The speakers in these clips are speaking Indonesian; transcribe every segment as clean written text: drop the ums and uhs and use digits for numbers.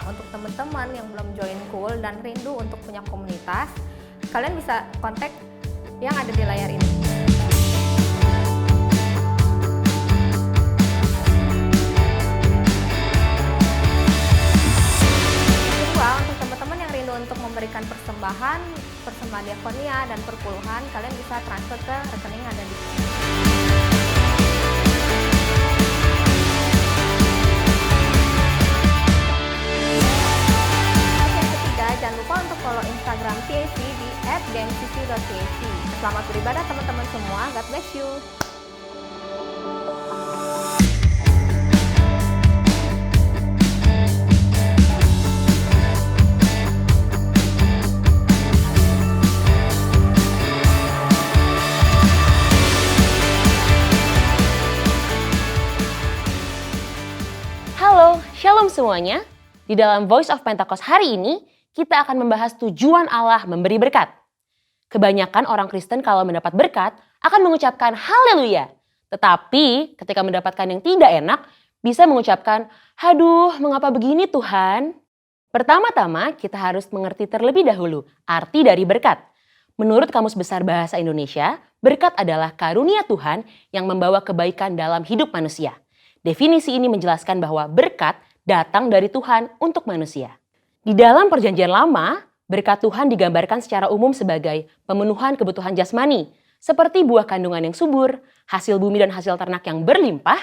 untuk teman-teman yang belum join Cool dan rindu untuk punya komunitas, kalian bisa kontak yang ada di layar ini. Kedua, untuk teman-teman yang rindu untuk memberikan persembahan diakonia dan perpuluhan, kalian bisa transfer ke rekening yang ada di sini. Jangan lupa untuk follow Instagram TAC di @gengcc.tac. Selamat beribadah teman-teman semua. God bless you. Halo, shalom semuanya. Di dalam Voice of Pentecost hari ini, kita akan membahas tujuan Allah memberi berkat. Kebanyakan orang Kristen kalau mendapat berkat akan mengucapkan haleluya. Tetapi ketika mendapatkan yang tidak enak, bisa mengucapkan, "Aduh, mengapa begini Tuhan?" Pertama-tama kita harus mengerti terlebih dahulu arti dari berkat. Menurut Kamus Besar Bahasa Indonesia, berkat adalah karunia Tuhan yang membawa kebaikan dalam hidup manusia. Definisi ini menjelaskan bahwa berkat datang dari Tuhan untuk manusia. Di dalam Perjanjian Lama, berkat Tuhan digambarkan secara umum sebagai pemenuhan kebutuhan jasmani, seperti buah kandungan yang subur, hasil bumi dan hasil ternak yang berlimpah,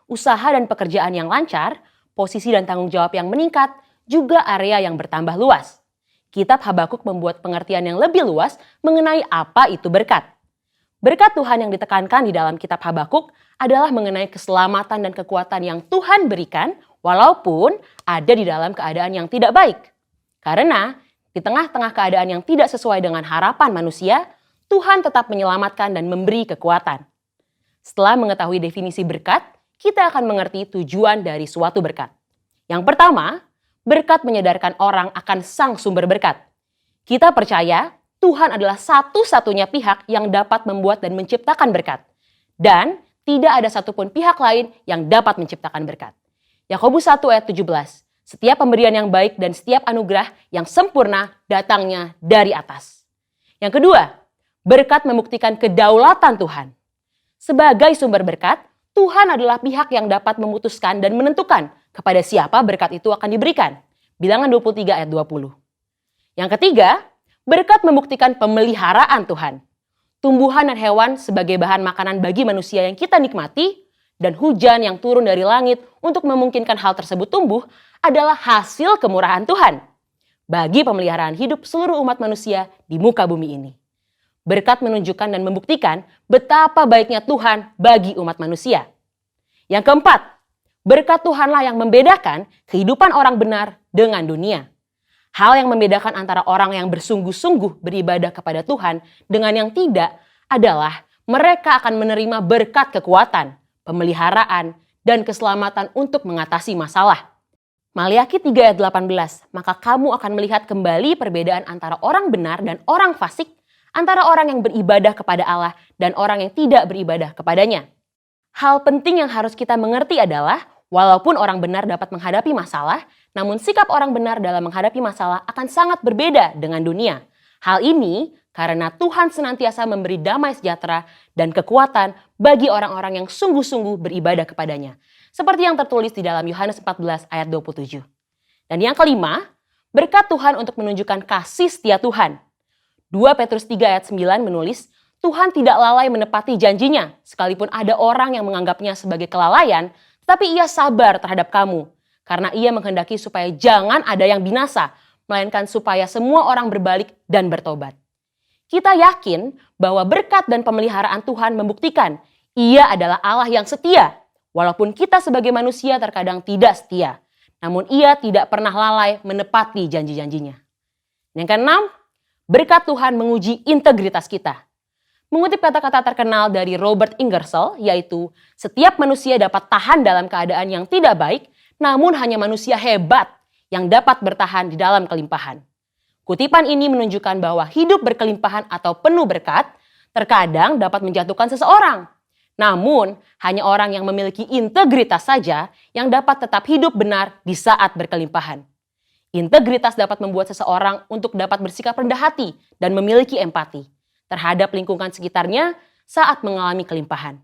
usaha dan pekerjaan yang lancar, posisi dan tanggung jawab yang meningkat, juga area yang bertambah luas. Kitab Habakuk membuat pengertian yang lebih luas mengenai apa itu berkat. Berkat Tuhan yang ditekankan di dalam kitab Habakuk adalah mengenai keselamatan dan kekuatan yang Tuhan berikan walaupun ada di dalam keadaan yang tidak baik. Karena di tengah-tengah keadaan yang tidak sesuai dengan harapan manusia, Tuhan tetap menyelamatkan dan memberi kekuatan. Setelah mengetahui definisi berkat, kita akan mengerti tujuan dari suatu berkat. Yang pertama, berkat menyadarkan orang akan sang sumber berkat. Kita percaya Tuhan adalah satu-satunya pihak yang dapat membuat dan menciptakan berkat. Dan tidak ada satupun pihak lain yang dapat menciptakan berkat. Yakobus 1 ayat 17. Setiap pemberian yang baik dan setiap anugerah yang sempurna datangnya dari atas. Yang kedua, berkat membuktikan kedaulatan Tuhan. Sebagai sumber berkat, Tuhan adalah pihak yang dapat memutuskan dan menentukan kepada siapa berkat itu akan diberikan. Bilangan 23 ayat 20. Yang ketiga, berkat membuktikan pemeliharaan Tuhan. Tumbuhan dan hewan sebagai bahan makanan bagi manusia yang kita nikmati, dan hujan yang turun dari langit untuk memungkinkan hal tersebut tumbuh adalah hasil kemurahan Tuhan bagi pemeliharaan hidup seluruh umat manusia di muka bumi ini. Berkat menunjukkan dan membuktikan betapa baiknya Tuhan bagi umat manusia. Yang keempat, berkat Tuhanlah yang membedakan kehidupan orang benar dengan dunia. Hal yang membedakan antara orang yang bersungguh-sungguh beribadah kepada Tuhan dengan yang tidak adalah mereka akan menerima berkat kekuatan, pemeliharaan, dan keselamatan untuk mengatasi masalah. Maliaki 3 ayat 18, maka kamu akan melihat kembali perbedaan antara orang benar dan orang fasik, antara orang yang beribadah kepada Allah dan orang yang tidak beribadah kepadanya. Hal penting yang harus kita mengerti adalah, walaupun orang benar dapat menghadapi masalah, namun sikap orang benar dalam menghadapi masalah akan sangat berbeda dengan dunia. Hal ini karena Tuhan senantiasa memberi damai sejahtera dan kekuatan bagi orang-orang yang sungguh-sungguh beribadah kepadanya. Seperti yang tertulis di dalam Yohanes 14 ayat 27. Dan yang kelima, berkat Tuhan untuk menunjukkan kasih setia Tuhan. 2 Petrus 3 ayat 9 menulis, Tuhan tidak lalai menepati janjinya, sekalipun ada orang yang menganggapnya sebagai kelalaian, tetapi ia sabar terhadap kamu, karena ia menghendaki supaya jangan ada yang binasa, melainkan supaya semua orang berbalik dan bertobat. Kita yakin bahwa berkat dan pemeliharaan Tuhan membuktikan Ia adalah Allah yang setia, walaupun kita sebagai manusia terkadang tidak setia. Namun Ia tidak pernah lalai menepati janji-janjinya. Yang keenam, berkat Tuhan menguji integritas kita. Mengutip kata-kata terkenal dari Robert Ingersoll, yaitu setiap manusia dapat tahan dalam keadaan yang tidak baik, namun hanya manusia hebat yang dapat bertahan di dalam kelimpahan. Kutipan ini menunjukkan bahwa hidup berkelimpahan atau penuh berkat terkadang dapat menjatuhkan seseorang. Namun, hanya orang yang memiliki integritas saja yang dapat tetap hidup benar di saat berkelimpahan. Integritas dapat membuat seseorang untuk dapat bersikap rendah hati dan memiliki empati terhadap lingkungan sekitarnya saat mengalami kelimpahan.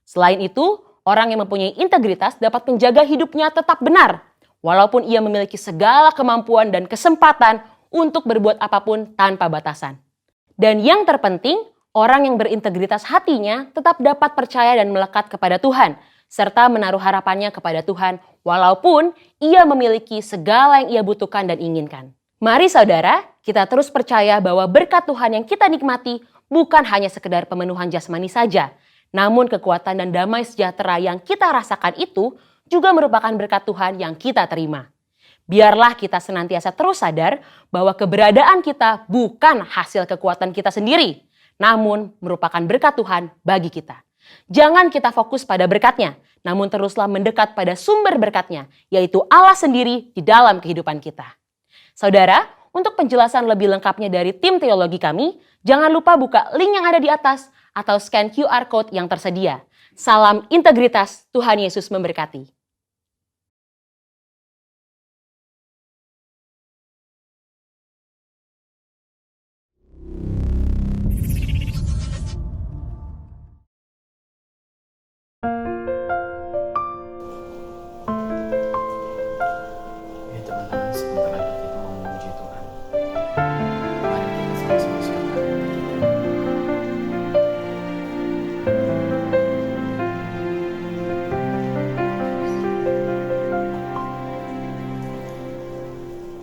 Selain itu, orang yang mempunyai integritas dapat menjaga hidupnya tetap benar, walaupun ia memiliki segala kemampuan dan kesempatan untuk berbuat apapun tanpa batasan. Dan yang terpenting, orang yang berintegritas hatinya tetap dapat percaya dan melekat kepada Tuhan, serta menaruh harapannya kepada Tuhan, walaupun ia memiliki segala yang ia butuhkan dan inginkan. Mari saudara, kita terus percaya bahwa berkat Tuhan yang kita nikmati bukan hanya sekedar pemenuhan jasmani saja, namun kekuatan dan damai sejahtera yang kita rasakan itu juga merupakan berkat Tuhan yang kita terima. Biarlah kita senantiasa terus sadar bahwa keberadaan kita bukan hasil kekuatan kita sendiri, namun merupakan berkat Tuhan bagi kita. Jangan kita fokus pada berkatnya, namun teruslah mendekat pada sumber berkatnya, yaitu Allah sendiri di dalam kehidupan kita. Saudara, untuk penjelasan lebih lengkapnya dari tim teologi kami, jangan lupa buka link yang ada di atas atau scan QR Code yang tersedia. Salam integritas, Tuhan Yesus memberkati. Teman-teman, sebentar lagi kita mau memuji Tuhan. Mari kita sama-sama siapkan hati kita.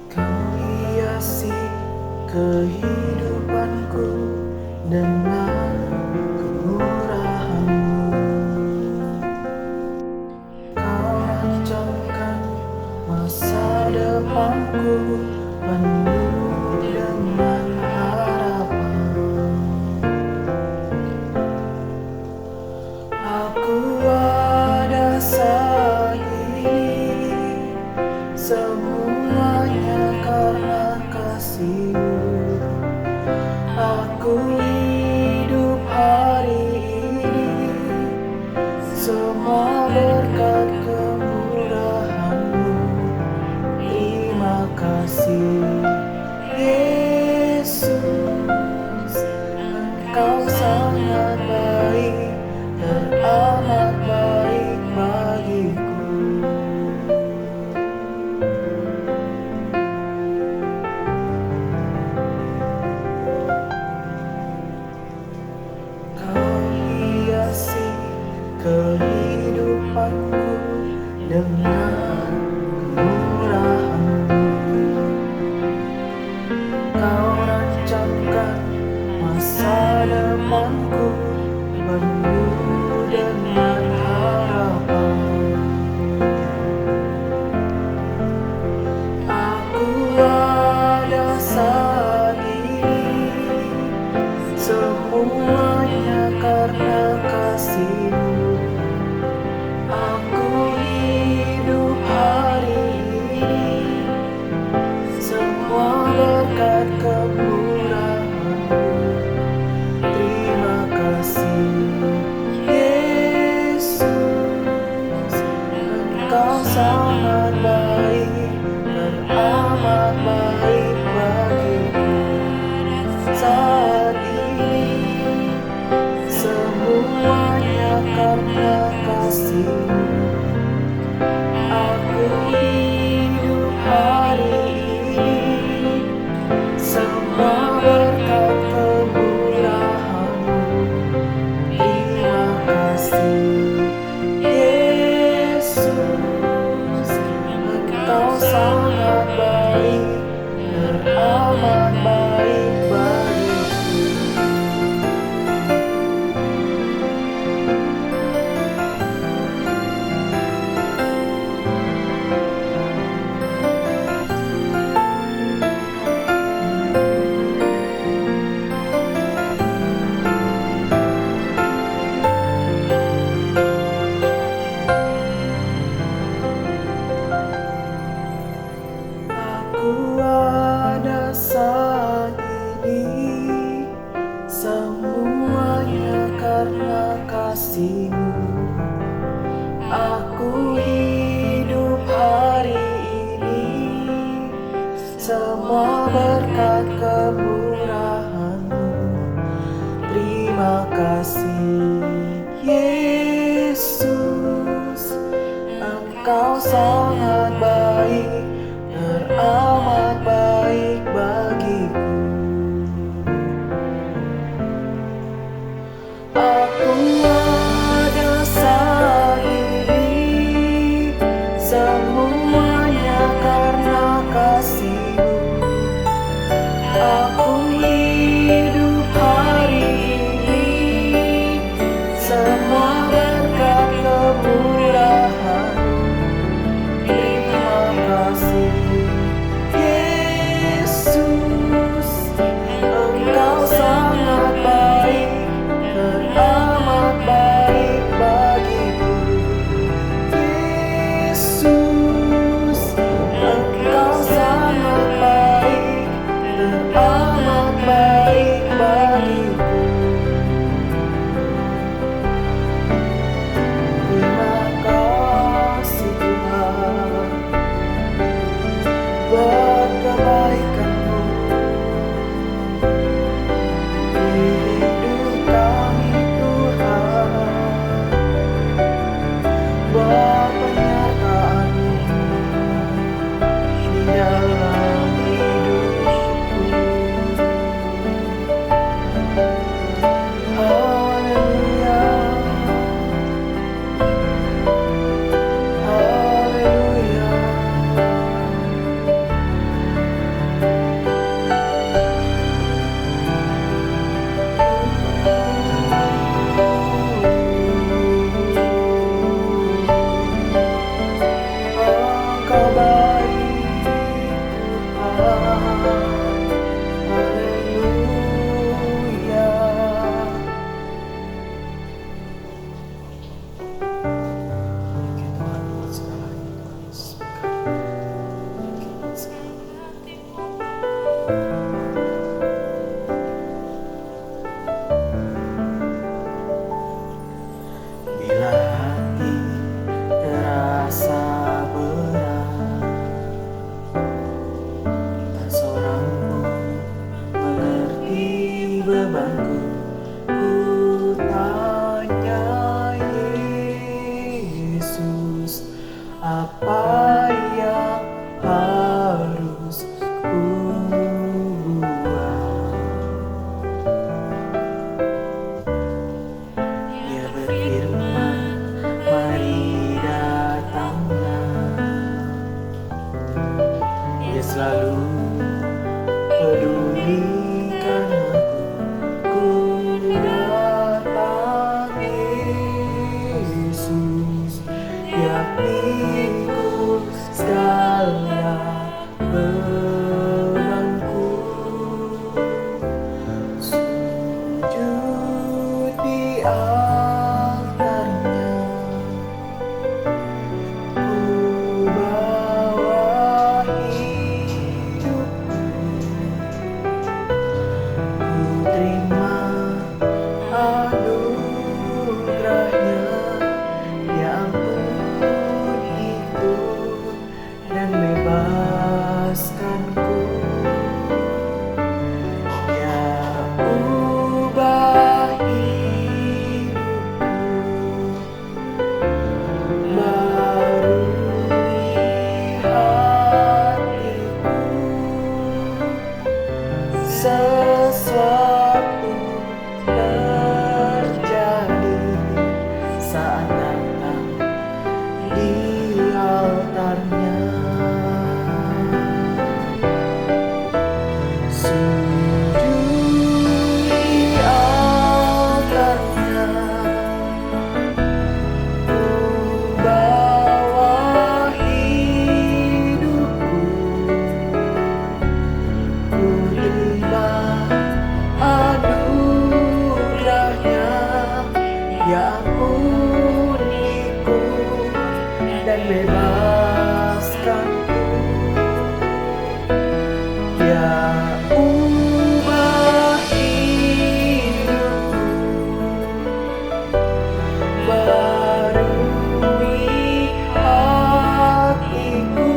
Kau hiasi kehidupanku dengan kemurahan-Mu. Kau rancangkan masa depanku penuh dengan harapan. Aku ada saat ini, semuanya karena kasih-Mu. Aku hidup hari ini, semua berkat kemurahan-Mu. Terima kasih Yesus, Engkau sangat baik, teramat baik bagiku. Kau hiasi kehidupanku dengan kemurahan-Mu. Kau rancangkan masa depanku penuh dengan harapan. Aku ada saat ini, semuanya karena kasih-Mu. Aku hidup hari ini, semua berkat kemurahan-Mu. Terima kasih Yesus, Engkau sangat baik, teramat baik bagiku. Saat ini semuanya karena kasih-Mu. Aku hidup hari ini, semua berkat kemurahan-Mu. Terima kasih Yesus, Engkau sangat baik, teramat baik bagiku. Aku ada saat ini, semuanya karena kasih-Mu. Aku hidup hari ini, semua berkat kemurahan-Mu. Terima kasih Yesus, Engkau sangat baik, teramat baik bagiku. Aku ada saat ini, semuanya karena kasih-Mu. Aku hidup hari ini, semua berkat kemurahan-Mu. Terima kasih Yesus, Engkau sangat baik, teramat baik bagiku. Yesus, Engkau sangat baik, teramat baik bagiku. Terima kasih Tuhan buat kebaikan-Mu di hidup kami Tuhan, buat penyertaan-Mu di dalam hidupku. Haleluya, haleluya. Engkau baik Tuhan, haleluya. Thank you Tuhan buat segalanya Tuhan Yesus. Thank you buat segalanya. Bila hati terasa berat, tak seorang pun mengerti bebanku. Ku tanya Yesus, apa yang harus ku buat? Dia berfirman, mari datanglah. Dia selalu pedulikan aku. Ku datang Yesus, Dia pikul segala bebanku. Sujud di altarnya, ku bawa hidupku. Ku terima anugerahnya, Dia ampuniku dan bebaskanku. Dia ubah hidupku, barui hatiku. Sesuatu terjadi saat datang di altarnya. Sujud di altarnya, ku bawa hidupku. Ku terima anugerahnya, Dia ampuniku dan bebaskanku. Dia ubah hidupku, barui hatiku.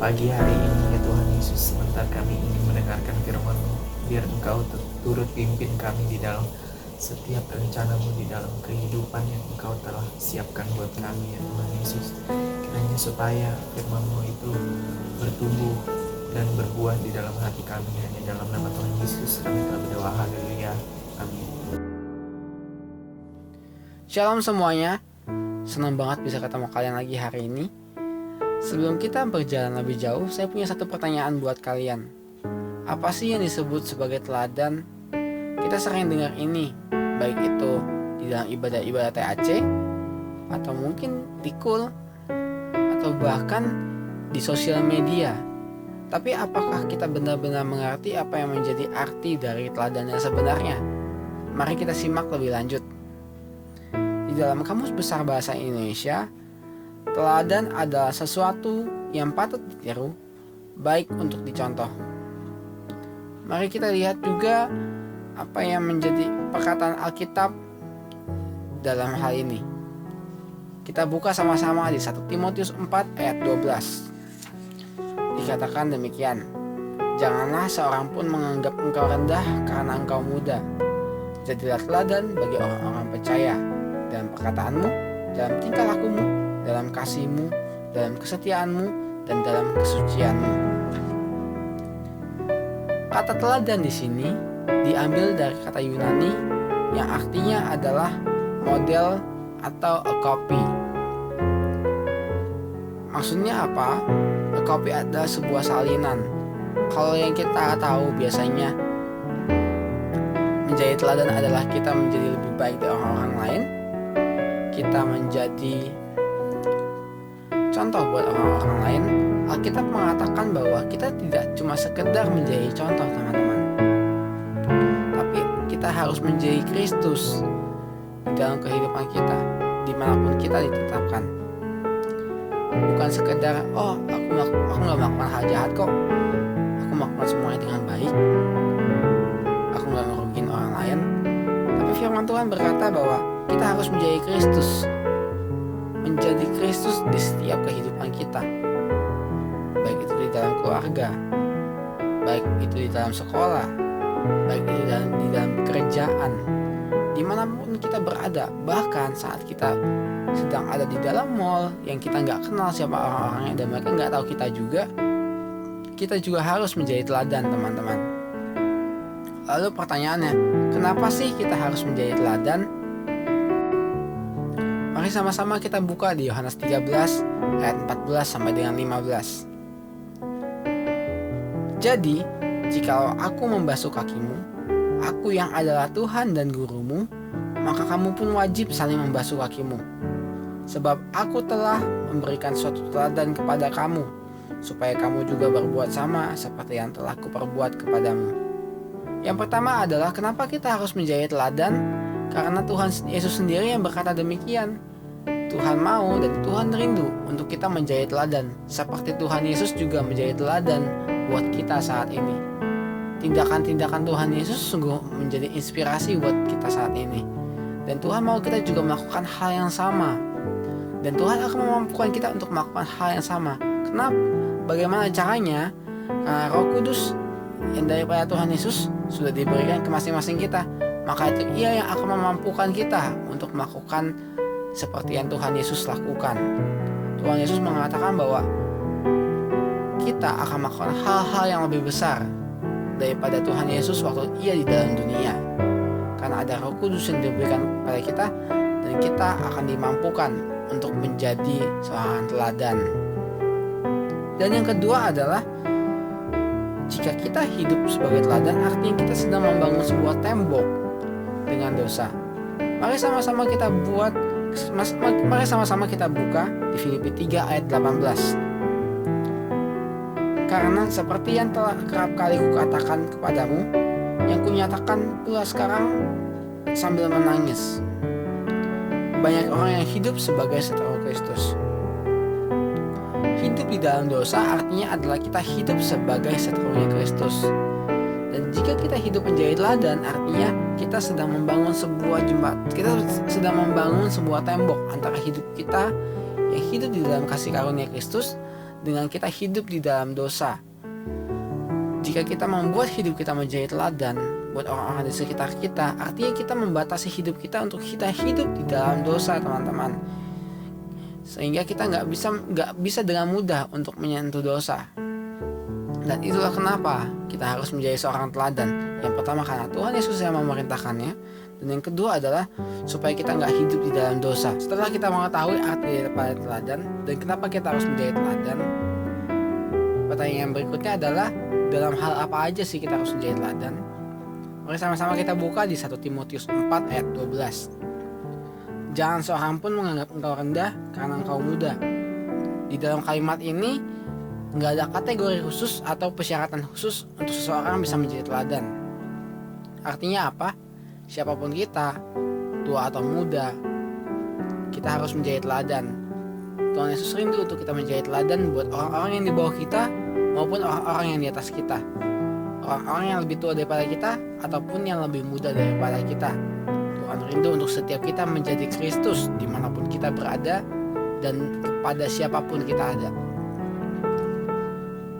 pagi hari ini ya Tuhan Yesus, sebentar kami ingin mendengarkan firman-Mu. Biar Engkau turut pimpin kami di dalam setiap rencana-Mu di dalam kehidupan yang Engkau telah siapkan buat kami ya Tuhan Yesus. Kiranya supaya firman-Mu itu bertumbuh dan berbuah di dalam hati kami. Hanya dalam nama Tuhan Yesus kami telah berdoa. Haleluya. Amin. Shalom semuanya, senang banget bisa ketemu kalian lagi hari ini. Sebelum kita berjalan lebih jauh, saya punya satu pertanyaan buat kalian. Apa sih yang disebut sebagai teladan? Kita sering dengar ini, baik itu di dalam ibadah-ibadah TAC, atau mungkin di KUL, atau bahkan di sosial media. Tapi apakah kita benar-benar mengerti apa yang menjadi arti dari teladan yang sebenarnya? Mari kita simak lebih lanjut. Di dalam Kamus Besar Bahasa Indonesia, teladan adalah sesuatu yang patut ditiru, baik untuk dicontoh. Mari kita lihat juga apa yang menjadi perkataan Alkitab dalam hal ini. Kita buka sama-sama di 1 Timotius 4 ayat 12. Dikatakan demikian, janganlah seorang pun menganggap engkau rendah karena engkau muda. Jadilah teladan bagi orang-orang percaya dalam perkataanmu, dalam tingkah lakumu, dalam kasihmu, dalam kesetiaanmu, dan dalam kesucianmu. Kata teladan di sini diambil dari kata Yunani yang artinya adalah model atau a copy. Maksudnya apa? A copy adalah sebuah salinan. Kalau yang kita tahu biasanya menjadi teladan adalah kita menjadi lebih baik dari orang-orang lain. Kita menjadi contoh buat orang-orang lain. Alkitab mengatakan bahwa kita tidak cuma sekedar menjadi contoh, teman-teman, tapi kita harus menjadi Kristus di dalam kehidupan kita, dimanapun kita ditetapkan. Bukan sekedar, aku gak melakukan hal jahat kok, aku melakukan semuanya dengan baik, aku gak ngerugiin orang lain. Tapi firman Tuhan berkata bahwa kita harus menjadi Kristus, menjadi Kristus di setiap kehidupan kita, baik itu di dalam keluarga, baik itu di dalam sekolah, baik itu di dalam pekerjaan, dimanapun kita berada. Bahkan saat kita sedang ada di dalam mall yang kita nggak kenal siapa orang-orangnya dan mereka nggak tahu kita juga harus menjadi teladan, teman-teman. Lalu pertanyaannya, kenapa sih kita harus menjadi teladan? Mari sama-sama kita buka di Yohanes 13 ayat 14 sampai dengan 15. Jadi, jikalau aku membasuh kakimu, aku yang adalah Tuhan dan gurumu, maka kamu pun wajib saling membasuh kakimu. Sebab aku telah memberikan suatu teladan kepada kamu, supaya kamu juga berbuat sama seperti yang telah kuperbuat kepadamu. Yang pertama adalah kenapa kita harus menjadi teladan? Karena Tuhan Yesus sendiri yang berkata demikian. Tuhan mau dan Tuhan rindu untuk kita menjadi teladan, seperti Tuhan Yesus juga menjadi teladan buat kita saat ini. Tindakan-tindakan Tuhan Yesus sungguh menjadi inspirasi buat kita saat ini. Dan Tuhan mau kita juga melakukan hal yang sama. Dan Tuhan akan memampukan kita untuk melakukan hal yang sama. Kenapa? Bagaimana caranya? Karena Roh Kudus yang daripada Tuhan Yesus sudah diberikan ke masing-masing kita. Maka itu Ia yang akan memampukan kita untuk melakukan seperti yang Tuhan Yesus lakukan. Tuhan Yesus mengatakan bahwa kita akan melakukan hal-hal yang lebih besar daripada Tuhan Yesus waktu Ia di dalam dunia. Karena ada Roh Kudus yang diberikan kepada kita, dan kita akan dimampukan untuk menjadi seorang teladan. Dan yang kedua adalah jika kita hidup sebagai teladan, artinya kita sedang membangun sebuah tembok dengan dosa. Mari sama-sama kita buka di Filipi 3 ayat 18. Karena seperti yang telah kerap kali kukatakan kepadamu, yang kunyatakan pula sekarang sambil menangis. Banyak orang yang hidup sebagai seteru Kristus. Hidup di dalam dosa artinya adalah kita hidup sebagai seterunya Kristus. Dan jika kita hidup menjadi teladan, artinya kita sedang membangun sebuah jembatan, kita sedang membangun sebuah tembok antara hidup kita yang hidup di dalam kasih karunia Kristus dengan kita hidup di dalam dosa. Jika kita membuat hidup kita menjadi teladan buat orang-orang di sekitar kita, artinya kita membatasi hidup kita untuk kita hidup di dalam dosa, teman-teman. Sehingga kita nggak bisa dengan mudah untuk menyentuh dosa. Dan itulah kenapa kita harus menjadi seorang teladan. Yang pertama karena Tuhan Yesus yang memerintahkannya, dan yang kedua adalah supaya kita nggak hidup di dalam dosa. Setelah kita mengetahui arti daripada teladan dan kenapa kita harus menjadi teladan, pertanyaan berikutnya adalah dalam hal apa aja sih kita harus menjadi teladan? Mari sama-sama kita buka di 1 Timotius 4 ayat 12. Jangan seorang pun menganggap engkau rendah karena engkau muda. Di dalam kalimat ini nggak ada kategori khusus atau persyaratan khusus untuk seseorang bisa menjadi teladan. Artinya apa? Siapapun kita, tua atau muda, kita harus menjadi teladan. Tuhan Yesus rindu untuk kita menjadi teladan buat orang-orang yang di bawah kita maupun orang-orang yang di atas kita. Orang-orang yang lebih tua daripada kita ataupun yang lebih muda daripada kita. Tuhan rindu untuk setiap kita menjadi Kristus dimanapun kita berada dan kepada siapapun kita ada.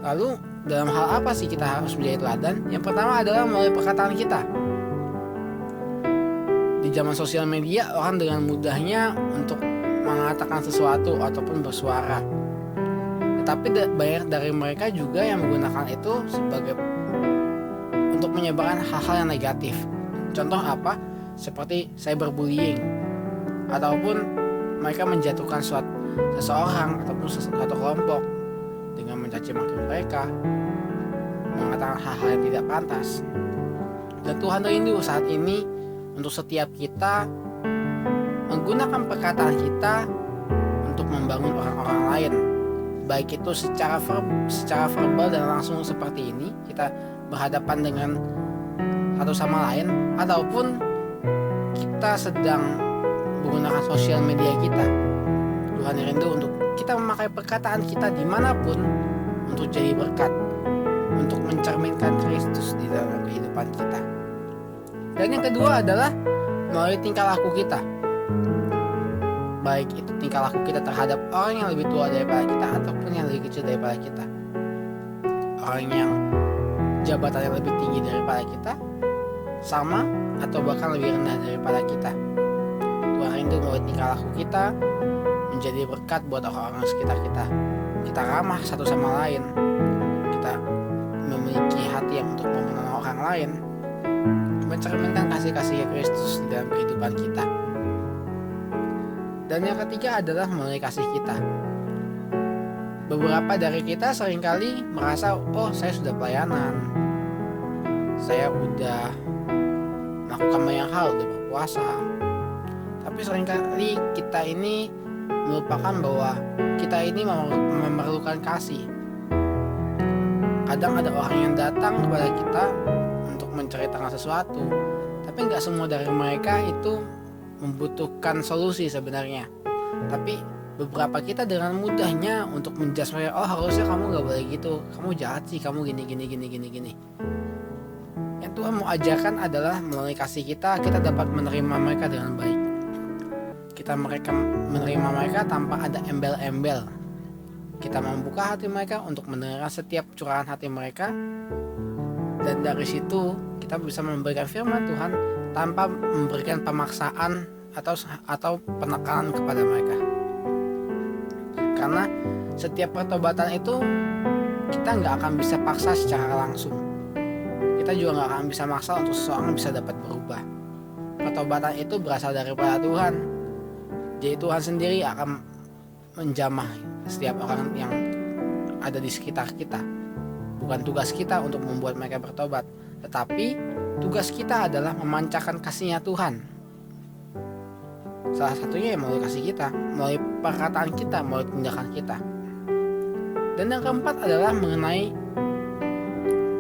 Lalu dalam hal apa sih kita harus menjadi teladan? Yang pertama adalah melalui perkataan kita. Di zaman sosial media, orang dengan mudahnya untuk mengatakan sesuatu ataupun bersuara. Tetapi banyak dari mereka juga yang menggunakan itu sebagai untuk menyebarkan hal-hal yang negatif. Contoh apa? Seperti cyberbullying, ataupun mereka menjatuhkan seseorang ataupun suatu kelompok dengan mencaci maki mereka, mengatakan hal-hal yang tidak pantas. Dan Tuhan rindu saat ini untuk setiap kita menggunakan perkataan kita untuk membangun orang-orang lain, baik itu secara verbal dan langsung seperti ini, kita berhadapan dengan satu sama lain, ataupun kita sedang menggunakan sosial media kita. Tuhan rindu untuk kita memakai perkataan kita dimanapun untuk jadi berkat, untuk mencerminkan Kristus di dalam kehidupan kita. Dan yang kedua adalah melalui tingkah laku kita, baik itu tingkah laku kita terhadap orang yang lebih tua daripada kita ataupun yang lebih kecil daripada kita, orang yang jabatannya lebih tinggi daripada kita, sama atau bahkan lebih rendah daripada kita. Tuhan rindu melalui tingkah laku kita menjadi berkat buat orang-orang sekitar kita. Kita ramah satu sama lain, kita memiliki hati yang untuk menolong orang lain, mencerminkan kasih-kasih Kristus di dalam kehidupan kita. Dan yang ketiga adalah melalui kasih kita. Beberapa dari kita seringkali merasa, oh saya sudah pelayanan, saya udah melakukan banyak hal, udah berpuasa. Tapi seringkali kita ini melupakan bahwa kita ini memerlukan kasih. Kadang ada orang yang datang kepada kita untuk menceritakan sesuatu, tapi nggak semua dari mereka itu membutuhkan solusi sebenarnya. Tapi beberapa kita dengan mudahnya untuk menjudge mereka, oh harusnya kamu nggak boleh gitu, kamu jahat sih, kamu gini. Yang Tuhan mau ajarkan adalah melalui kasih kita dapat menerima mereka dengan baik. Kita menerima mereka tanpa ada embel-embel. Kita membuka hati mereka untuk mendengarkan setiap curahan hati mereka, dan dari situ kita bisa memberikan firman Tuhan tanpa memberikan pemaksaan atau penekanan kepada mereka. Karena setiap pertobatan itu kita nggak akan bisa paksa secara langsung. Kita juga nggak akan bisa maksa untuk seseorang bisa dapat berubah. Pertobatan itu berasal daripada Tuhan. Jadi Tuhan sendiri akan menjamah setiap orang yang ada di sekitar kita. Bukan tugas kita untuk membuat mereka bertobat, tetapi tugas kita adalah memancarkan kasih-Nya Tuhan. Salah satunya melalui kasih kita, melalui perkataan kita, melalui tindakan kita. Dan yang keempat adalah mengenai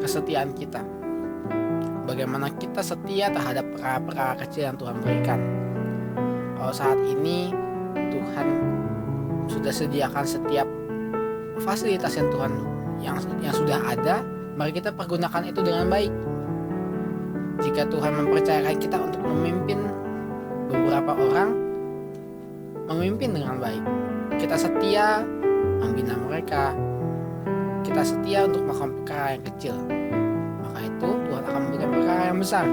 kesetiaan kita. Bagaimana kita setia terhadap perkara-perkara kecil yang Tuhan berikan. Kalau saat ini Tuhan sudah sediakan setiap fasilitas yang Tuhan yang sudah ada, mari kita pergunakan itu dengan baik. Jika Tuhan mempercayakan kita untuk memimpin beberapa orang, memimpin dengan baik, kita setia membina mereka, ketika kita setia untuk melakukan perkara yang kecil, maka itu Tuhan akan memberikan perkara yang besar.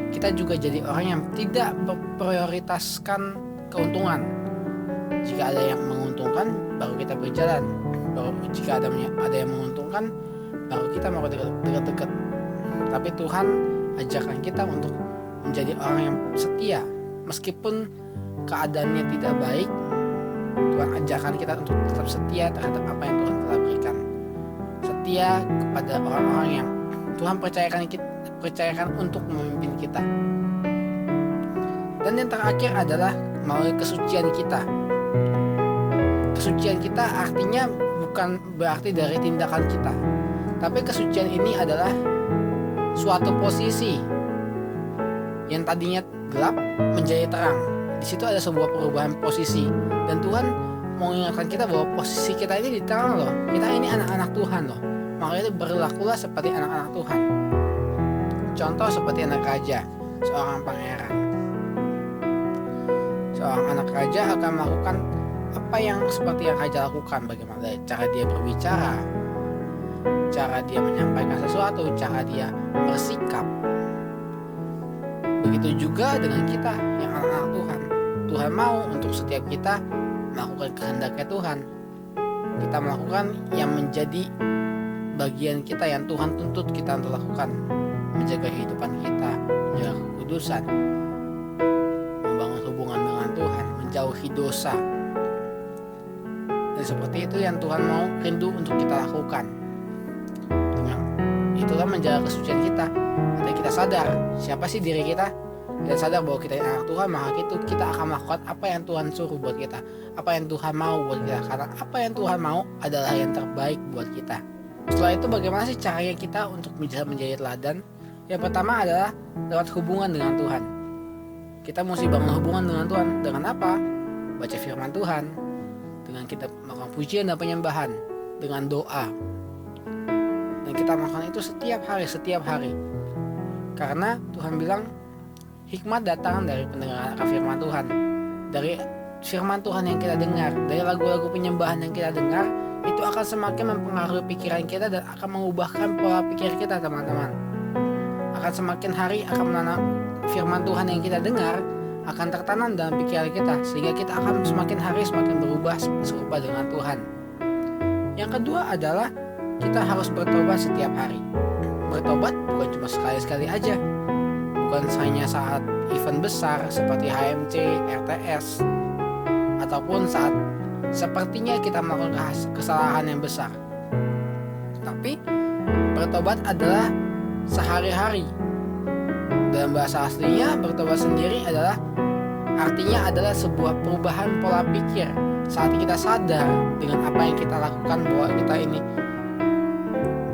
Kita juga jadi orang yang tidak memprioritaskan keuntungan. Jika ada yang menguntungkan, baru kita berjalan. Baru jika ada yang menguntungkan, baru kita mau dekat-dekat. Tapi Tuhan ajarkan kita untuk menjadi orang yang setia. Meskipun keadaannya tidak baik, Tuhan ajarkan kita untuk tetap setia terhadap apa yang Tuhan telah berikan. Setia kepada orang-orang yang Tuhan percayakan untuk memimpin kita. Dan yang terakhir adalah melalui kesucian kita. Kesucian kita artinya bukan berarti dari tindakan kita, tapi kesucian ini adalah suatu posisi yang tadinya gelap menjadi terang. Di situ ada sebuah perubahan posisi, dan Tuhan mau mengingatkan kita bahwa posisi kita ini di terang loh. Kita ini anak-anak Tuhan loh. Makanya itu berlakulah seperti anak-anak Tuhan. Contoh seperti anak raja, seorang pangeran. Seorang anak raja akan melakukan apa yang seperti yang raja lakukan. Bagaimana cara dia berbicara, cara dia menyampaikan sesuatu, cara dia bersikap. Begitu juga dengan kita yang anak-anak Tuhan. Tuhan mau untuk setiap kita melakukan kehendaknya Tuhan. Kita melakukan yang menjadi bagian kita yang Tuhan tuntut kita untuk lakukan. Menjaga kehidupan kita, menjaga kekudusan, membangun hubungan dengan Tuhan, menjauhi dosa. Dan seperti itu yang Tuhan mau rindu untuk kita lakukan. Itulah menjaga kesucian kita. Ketika kita sadar siapa sih diri kita, dan sadar bahwa kita anak Tuhan, maka itu kita akan melakukan apa yang Tuhan suruh buat kita, apa yang Tuhan mau buat kita, karena apa yang Tuhan mau adalah yang terbaik buat kita. Setelah itu bagaimana sih caranya kita untuk bisa menjadi teladan? Yang pertama adalah lewat hubungan dengan Tuhan. Kita mesti bangun hubungan dengan Tuhan. Dengan apa? Baca firman Tuhan, dengan kita melakukan pujian dan penyembahan, dengan doa. Dan kita melakukan itu setiap hari. Karena Tuhan bilang hikmat datang dari pendengaran akan firman Tuhan. Dari firman Tuhan yang kita dengar, dari lagu-lagu penyembahan yang kita dengar, itu akan semakin mempengaruhi pikiran kita dan akan mengubahkan pola pikir kita, teman-teman. Akan semakin hari akan menanam firman Tuhan yang kita dengar akan tertanam dalam pikiran kita, sehingga kita akan semakin hari semakin berubah serupa dengan Tuhan. Yang kedua adalah kita harus bertobat setiap hari. Bertobat bukan cuma sekali-sekali aja, bukan hanya saat event besar seperti HMC, RTS, ataupun saat sepertinya kita melakukan kesalahan yang besar. Tapi bertobat adalah sehari-hari. Dalam bahasa aslinya, bertobat sendiri artinya adalah sebuah perubahan pola pikir. Saat kita sadar dengan apa yang kita lakukan, bahwa kita ini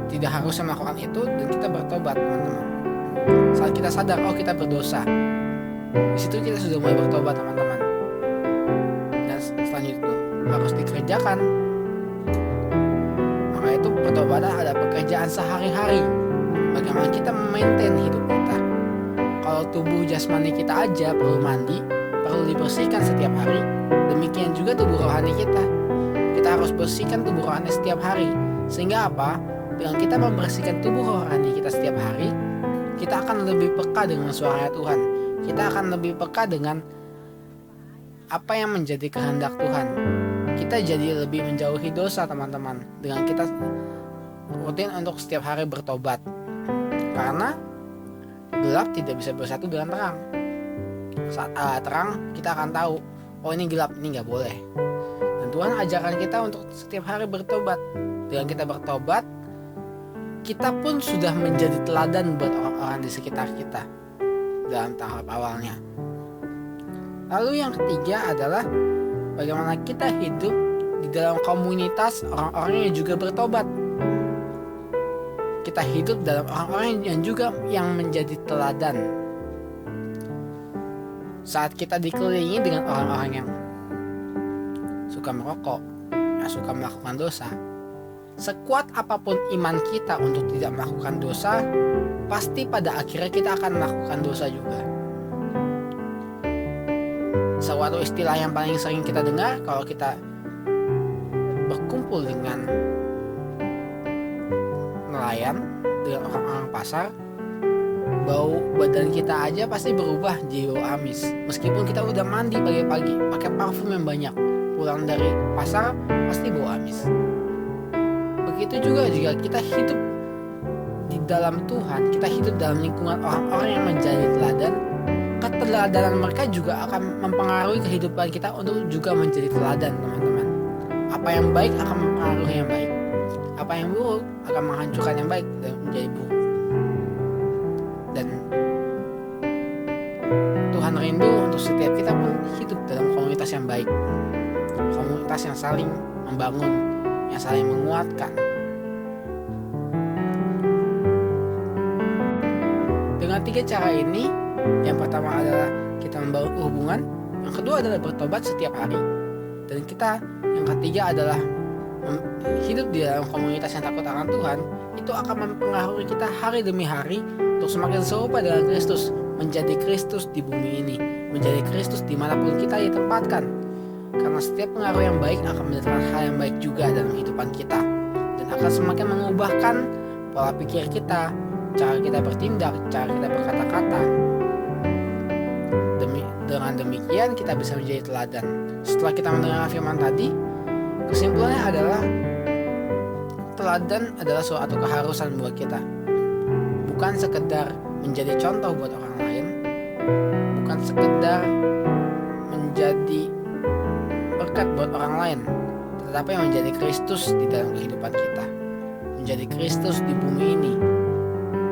tidak harusnya melakukan itu, dan kita bertobat, teman-teman. Saat kita sadar, kita berdosa, di situ kita sudah mulai bertobat, teman-teman. Dan selanjutnya itu harus dikerjakan. Maka itu pertobatan ada pekerjaan sehari-hari. Bagaimana kita memaintain hidup kita. Kalau tubuh jasmani kita aja perlu mandi, perlu dibersihkan setiap hari, demikian juga tubuh rohani kita. Kita harus bersihkan tubuh rohani setiap hari. Sehingga apa? Dengan kita membersihkan tubuh rohani kita setiap hari, kita akan lebih peka dengan suara Tuhan. Kita akan lebih peka dengan apa yang menjadi kehendak Tuhan. Kita jadi lebih menjauhi dosa, teman-teman, dengan kita rutin untuk setiap hari bertobat. Karena gelap tidak bisa bersatu dengan terang. Saat terang, kita akan tahu, ini gelap, ini gak boleh. Dan Tuhan ajarkan kita untuk setiap hari bertobat. Dengan kita bertobat, kita pun sudah menjadi teladan buat orang-orang di sekitar kita dalam tahap awalnya. Lalu yang ketiga adalah bagaimana kita hidup di dalam komunitas orang-orang yang juga bertobat. Kita hidup dalam orang-orang yang juga yang menjadi teladan. Saat kita dikelilingi dengan orang-orang yang suka merokok, yang suka melakukan dosa, sekuat apapun iman kita untuk tidak melakukan dosa, pasti pada akhirnya kita akan melakukan dosa juga. Suatu istilah yang paling sering kita dengar kalau kita berkumpul berkumpul dengan nelayan, dengan orang-orang pasar, bau badan kita aja pasti berubah jadi bau amis. Meskipun kita udah mandi pagi-pagi pakai parfum yang banyak, pulang dari pasar pasti bau amis. Begitu juga jika kita hidup di dalam Tuhan, kita hidup dalam lingkungan orang-orang yang menjadi teladan, keteladanan mereka juga akan mempengaruhi kehidupan kita untuk juga menjadi teladan, teman-teman. Apa yang baik akan mempengaruhi yang baik, apa yang buruk akan menghancurkan yang baik dan menjadi buruk. Dan Tuhan rindu untuk setiap kita pun hidup dalam komunitas yang baik, komunitas yang saling membangun, yang saling menguatkan. Dengan 3 cara ini, yang pertama adalah kita membangun hubungan, yang kedua adalah bertobat setiap hari, dan yang ketiga adalah hidup di dalam komunitas yang takut akan Tuhan. Itu akan mempengaruhi kita hari demi hari untuk semakin serupa dengan Kristus, menjadi Kristus di bumi ini, menjadi Kristus dimanapun kita ditempatkan. Karena setiap pengaruh yang baik akan mendatangkan hal yang baik juga dalam kehidupan kita, dan akan semakin mengubahkan pola pikir kita, cara kita bertindak, cara kita berkata-kata. Dengan demikian kita bisa menjadi teladan. Setelah kita mendengar firman tadi, kesimpulannya adalah teladan adalah suatu keharusan buat kita. Bukan sekedar menjadi contoh buat orang lain, bukan sekedar menjadi berkat buat orang lain, tetapi menjadi Kristus di dalam kehidupan kita, menjadi Kristus di bumi ini.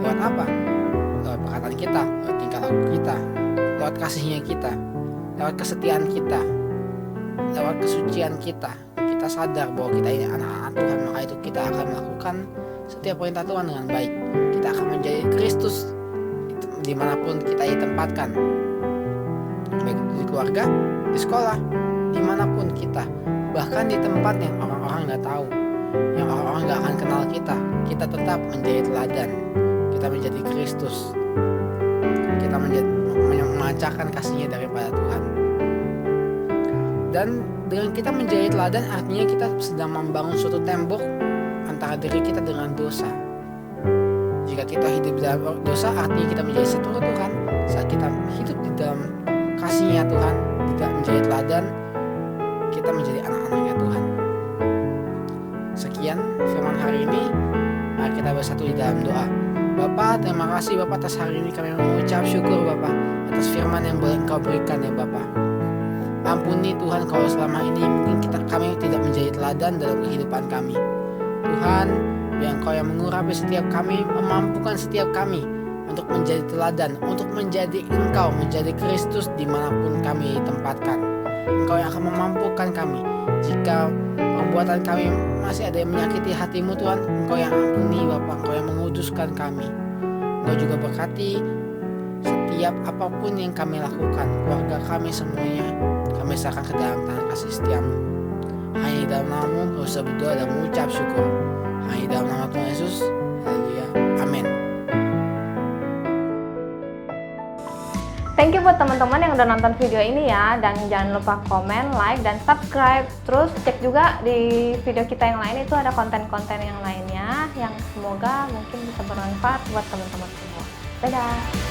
Lewat apa? Lewat perkataan kita, lewat tingkah laku kita, lewat kasihnya kita, lewat kesetiaan kita, lewat kesucian kita. Kita sadar bahwa kita ini anak-anak Tuhan, maka itu kita akan melakukan setiap perintah Tuhan dengan baik. Kita akan menjadi Kristus dimanapun kita ditempatkan, baik di keluarga, di sekolah, dimanapun kita, bahkan di tempat yang orang-orang nggak tahu, yang orang-orang nggak akan kenal kita tetap menjadi teladan. Kita menjadi Kristus, kita memancarkan kasihnya daripada Tuhan. Dan dengan kita menjadi teladan, artinya kita sedang membangun suatu tembok antara diri kita dengan dosa. Jika kita hidup di dalam dosa, artinya kita menjadi seteru Tuhan. Saat kita hidup di dalam kasihnya Tuhan, tidak menjadi teladan, kita menjadi anak-anaknya Tuhan. Sekian firman hari ini. Mari kita bersatu di dalam doa. Bapa, terima kasih Bapa atas hari ini. Kami mengucap syukur Bapa atas firman yang boleh Engkau berikan ya Bapa. Ampuni Tuhan kalau selama ini mungkin kami tidak menjadi teladan dalam kehidupan kami. Tuhan, biar Engkau yang mengurapi setiap kami, memampukan setiap kami untuk menjadi teladan, untuk menjadi Engkau, menjadi Kristus dimanapun kami ditempatkan. Engkau yang akan memampukan kami. Jika perbuatan kami masih ada yang menyakiti hati-Mu Tuhan, Engkau yang ampuni Bapa, Engkau yang menguduskan kami. Engkau juga berkati setiap apapun yang kami lakukan, keluarga kami semuanya, kami serahkan ke dalam tangan kasih setia-Mu. Hanya di dalam nama-Mu kami bisa berdoa dan mengucap syukur. Hanya di dalam nama Tuhan Yesus. Haleluya. Amin. Thank you buat teman-teman yang udah nonton video ini ya, dan jangan lupa komen, like, dan subscribe. Terus cek juga di video kita yang lain, itu ada konten-konten yang lainnya yang semoga mungkin bisa bermanfaat buat teman-teman semua. Dadah!